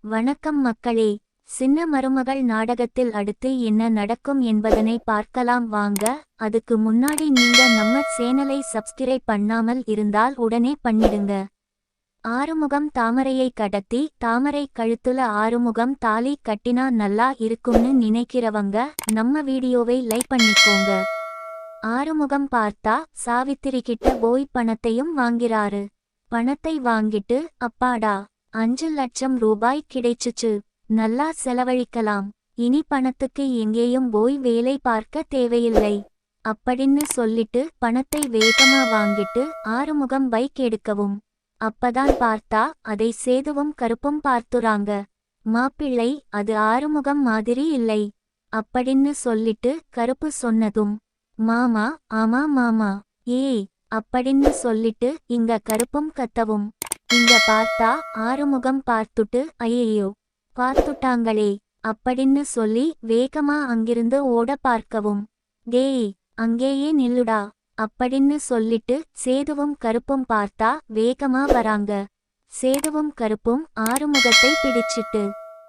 வணக்கம் மக்களே. சின்ன மருமகள் நாடகத்தில் அடுத்து என்ன நடக்கும் என்பதனை பார்க்கலாம் வாங்க. அதுக்கு முன்னாடி நீங்க நம்ம சேனலை சப்ஸ்கிரைப் பண்ணாமல் இருந்தால் உடனே பண்ணிடுங்க. ஆறுமுகம் தாமரையை கடத்தி தாமரை கழுத்துல ஆறுமுகம் தாலி கட்டினா நல்லா இருக்கும்னு நினைக்கிறவங்க நம்ம வீடியோவை லைக் பண்ணிக்கோங்க. ஆறுமுகம் பார்த்தா சாவித்திரி கிட்ட போய் பணத்தையும் வாங்கிறாரு. பணத்தை வாங்கிட்டு அப்பாடா 5 லட்சம் ரூபாய் கிடைச்சுச்சு, நல்லா செலவழிக்கலாம், இனி பணத்துக்கு எங்கேயும் போய் வேலை பார்க்க தேவையில்லை அப்படின்னு சொல்லிட்டு பணத்தை வேகமா வாங்கிட்டு ஆறுமுகம் பைக் எடுக்கவும். அப்பதான் பார்த்தா அதை சேதுவும் கருப்பும் பார்த்துறாங்க. மாப்பிள்ளை அது ஆறுமுகம் மாதிரி இல்லை அப்படின்னு சொல்லிட்டு கருப்பு சொன்னதும், மாமா ஆமா மாமா ஏய் அப்படின்னு சொல்லிட்டு இங்க கருப்பும் கத்தவும். இங்க பார்த்தா ஆறுமுகம் பார்த்துட்டு ஐயையோ பார்த்துட்டாங்களே அப்படின்னு சொல்லி வேகமா அங்கிருந்து ஓட பார்க்கவும். டேய் அங்கேயே நில்லுடா அப்படின்னு சொல்லிட்டு சேதுவும் கருப்பும் பார்த்தா வேகமா வராங்க. சேதுவும் கருப்பும் ஆறுமுகத்தை பிடிச்சிட்டு,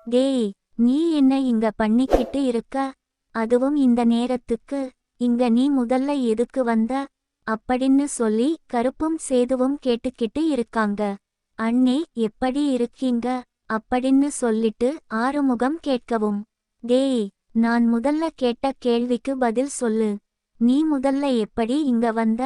டேய் நீ என்ன இங்க பண்ணிக்கிட்டு இருக்க, அதுவும் இந்த நேரத்துக்கு, இங்க நீ முதல்ல எதுக்கு வந்த அப்படின்னு சொல்லி கருப்பும் சேதுவும் கேட்டுக்கிட்டு இருக்காங்க. அண்ணே எப்படி இருக்கீங்க அப்படின்னு சொல்லிட்டு ஆறுமுகம் கேட்கவும். டேய் நான் முதல்ல கேட்ட கேள்விக்கு பதில் சொல்லு, நீ முதல்ல எப்படி இங்க வந்த,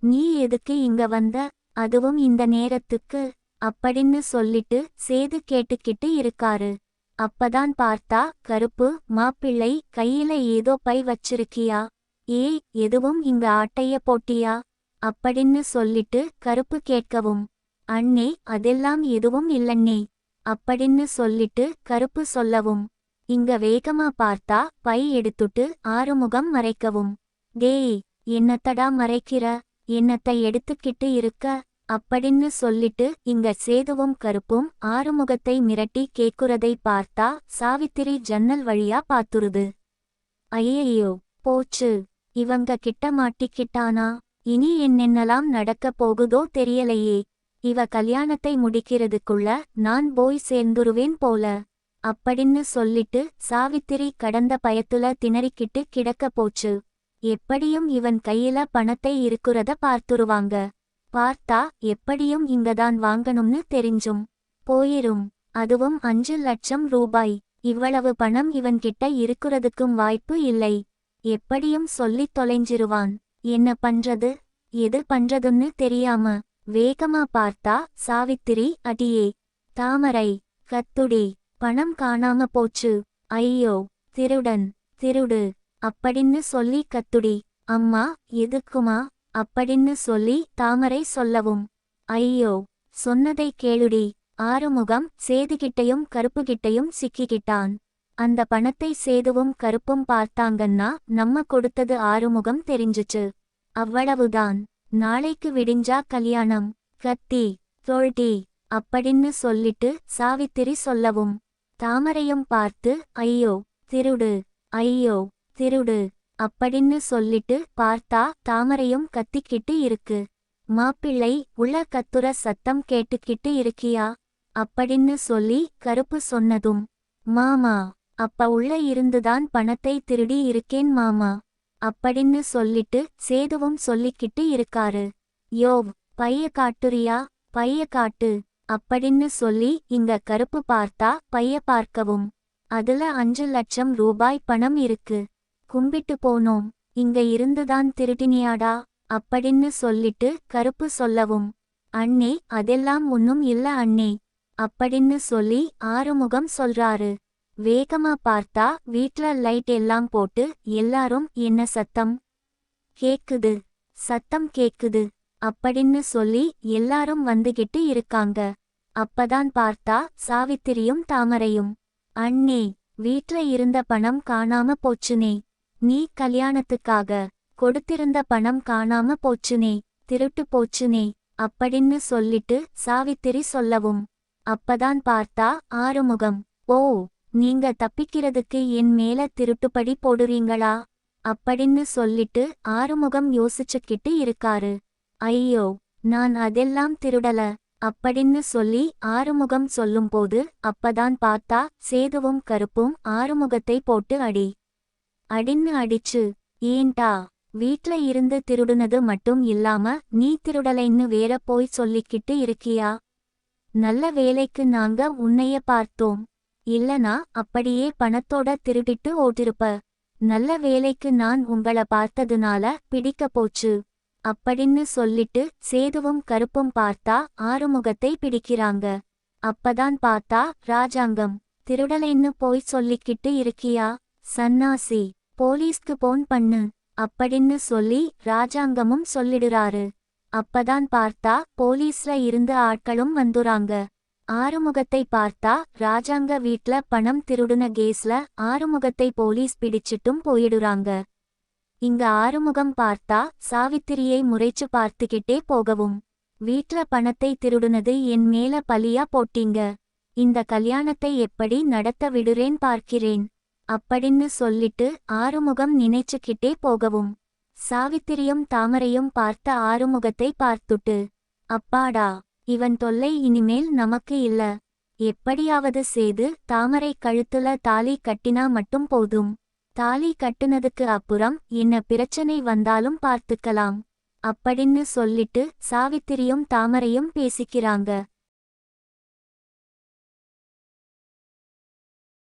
நீ எதுக்கு இங்க வந்த, அதுவும் இந்த நேரத்துக்கு அப்படின்னு சொல்லிட்டு சேது கேட்டுக்கிட்டு இருக்காரு. அப்பதான் பார்த்தா கருப்பு, மாப்பிள்ளை கையில ஏதோ பை வச்சிருக்கியா, ஏய் எதுவும் இங்க ஆட்டைய போட்டியா அப்படின்னு சொல்லிட்டு கருப்பு கேட்கவும். அண்ணே அதெல்லாம் எதுவும் இல்லண்ணே அப்படின்னு சொல்லிட்டு கருப்பு சொல்லவும். இங்க வேகமா பார்த்தா பை எடுத்துட்டு ஆறுமுகம் மறைக்கவும். டேய் என்னத்தடா மறைக்கிற, என்னத்தை எடுத்துக்கிட்டு இருக்க அப்படின்னு சொல்லிட்டு இங்க சேதுவும் கருப்பும் ஆறுமுகத்தை மிரட்டி கேக்குறதை பார்த்தா சாவித்திரி ஜன்னல் வழியா பாத்துருது. ஐயையோ போச்சு, இவங்க கிட்ட மாட்டிக்கிட்டானா, இனி என்னென்னலாம் நடக்க போகுதோ தெரியலையே, இவ கல்யாணத்தை முடிக்கிறதுக்குள்ள நான் போய் சேர்ந்துருவேன் போல அப்படின்னு சொல்லிட்டு சாவித்திரி கடந்த பயத்துல திணறிக்கிட்டு கிடக்க போச்சு. எப்படியும் இவன் கையில பணத்தை இருக்குறத பார்த்துருவாங்க. பார்த்தா எப்படியும் இங்கதான் வாங்கணும்னு தெரிஞ்சும் போயிரும். அதுவும் 5 லட்சம் ரூபாய். இவ்வளவு பணம் இவன்கிட்ட இருக்குறதுக்கும் வாய்ப்பு இல்லை. எப்படியும் சொல்லித் தொலைஞ்சிருவான். என்ன பண்றது, எது பண்றதுன்னு தெரியாம வேகமா பார்த்தா சாவித்திரி அடியே தாமரை கத்துடி பணம் காணாம போச்சு, ஐயோ திருடன் திருடு அப்படின்னு சொல்லி கத்துடி. அம்மா எதுக்குமா அப்படின்னு சொல்லி தாமரை சொல்லவும். ஐயோ சொன்னதை கேளுடி. ஆறுமுகம் சேதுகிட்டையும் கருப்புகிட்டையும் சிக்கிக்கிட்டான். அந்த பணத்தை சேதுவும் கருப்பும் பார்த்தாங்கன்னா நம்ம கொடுத்தது ஆறுமுகம் தெரிஞ்சுச்சு, அவ்வளவுதான், நாளைக்கு விடிஞ்சா கல்யாணம், கத்தி தொழ்டி அப்படின்னு சொல்லிட்டு சாவித்திரி சொல்லவும். தாமரையும் பார்த்து ஐயோ திருடு ஐயோ திருடு அப்படின்னு சொல்லிட்டு பார்த்தா தாமரையும் கத்திக்கிட்டு இருக்கு. மாப்பிள்ளை உள்ள கத்துற சத்தம் கேட்டுக்கிட்டு இருக்கியா அப்படின்னு சொல்லி கருப்பு சொன்னதும், மாமா அப்ப உள்ள இருந்துதான் பணத்தை திருடி இருக்கேன் மாமா அப்படின்னு சொல்லிட்டு சேதுவும் சொல்லிக்கிட்டு இருக்காரு. யோவ் பைய காட்டுறியா, பைய காட்டு அப்படின்னு சொல்லி இங்க கருப்பு பார்த்தா பைய பார்க்கவும். அதுல 5 லட்சம் ரூபாய் பணம் இருக்கு. கும்பிட்டு போனோம், இங்க இருந்துதான் திருடினியாடா அப்படின்னு சொல்லிட்டு கருப்பு சொல்லவும். அண்ணே அதெல்லாம் ஒன்னும் இல்ல அண்ணே அப்படின்னு சொல்லி ஆறுமுகம் சொல்றாரு. வேகமா பார்த்தா வீட்ல லைட் எல்லாம் போட்டு எல்லாரும் என்ன சத்தம் கேக்குது, சத்தம் கேக்குது அப்படின்னு சொல்லி எல்லாரும் வந்துகிட்டு இருக்காங்க. அப்பதான் பார்த்தா சாவித்திரியும் தாமரையும், அண்ணே வீட்ல இருந்த பணம் காணாம போச்சுனே, நீ கல்யாணத்துக்காக கொடுத்திருந்த பணம் காணாம போச்சுனே, திருட்டு போச்சுனே அப்படின்னு சொல்லிட்டு சாவித்திரி சொல்லவும். அப்பதான் பார்த்தா ஆறுமுகம், ஓ நீங்க தப்பிக்கிறதுக்கு என் மேல திருட்டுப்படி போடுறீங்களா அப்படின்னு சொல்லிட்டு ஆறுமுகம் யோசிச்சுக்கிட்டு இருக்காரு. ஐயோ நான் அதெல்லாம் திருடல, அப்படின்னு சொல்லி ஆறுமுகம் சொல்லும்போது அப்பதான் பார்த்தா சேதுவும் கருப்பும் ஆறுமுகத்தை போட்டு அடின்னு அடிச்சு, ஏன்டா வீட்ல இருந்து திருடுனது மட்டும் இல்லாம நீ திருடலைன்னு வேற போய் சொல்லிக்கிட்டு இருக்கியா? நல்ல வேலைக்கு நாங்க உன்னைய பார்த்தோம். இல்லனா அப்படியே பணத்தோட திருடிட்டு ஓட்டிருப்ப. நல்ல வேலைக்கு நான் உங்கள பார்த்ததுனால பிடிக்க போச்சு அப்படின்னு சொல்லிட்டு சேதுவும் கருப்பும் பார்த்தா ஆறுமுகத்தை பிடிக்கிறாங்க. அப்பதான் பார்த்தா ராஜாங்கம். திருடலைன்னு போய் சொல்லிக்கிட்டு இருக்கியா சன்னாசி, போலீஸ்க்கு போன் பண்ணு அப்படின்னு சொல்லி ராஜாங்கமும் சொல்லிடுறாரு. அப்பதான் பார்த்தா போலீஸ்ல இருந்த ஆட்களும் வந்துறாங்க. ஆறுமுகத்தை பார்த்தா ராஜாங்க வீட்ல பணம் திருடுன கேஸ்ல ஆறுமுகத்தை போலீஸ் பிடிச்சிட்டும் போயிடுறாங்க. இங்க ஆறுமுகம் பார்த்தா சாவித்திரியை முறைச்சு பார்த்துக்கிட்டே போகவும், வீட்ல பணத்தை திருடுனது என் மேல பழியா போட்டீங்க. இந்த கல்யாணத்தை எப்படி நடத்த விடுறேன் பார்க்கிறேன் அப்படின்னு சொல்லிட்டு ஆறுமுகம் நினைச்சுக்கிட்டே போகவும், சாவித்திரியும் தாமரையும் பார்த்த ஆறுமுகத்தை பார்த்துட்டு, அப்பாடா இவன் தொல்லை இனிமேல் நமக்கு இல்ல. எப்படியாவது செய்து தாமரை கழுத்துல தாலி கட்டினா மட்டும் போதும். தாலி கட்டுனதுக்கு அப்புறம் என்ன பிரச்சனை வந்தாலும் பார்த்துக்கலாம் அப்படின்னு சொல்லிட்டு சாவித்திரியும் தாமரையும் பேசிக்கிறாங்க.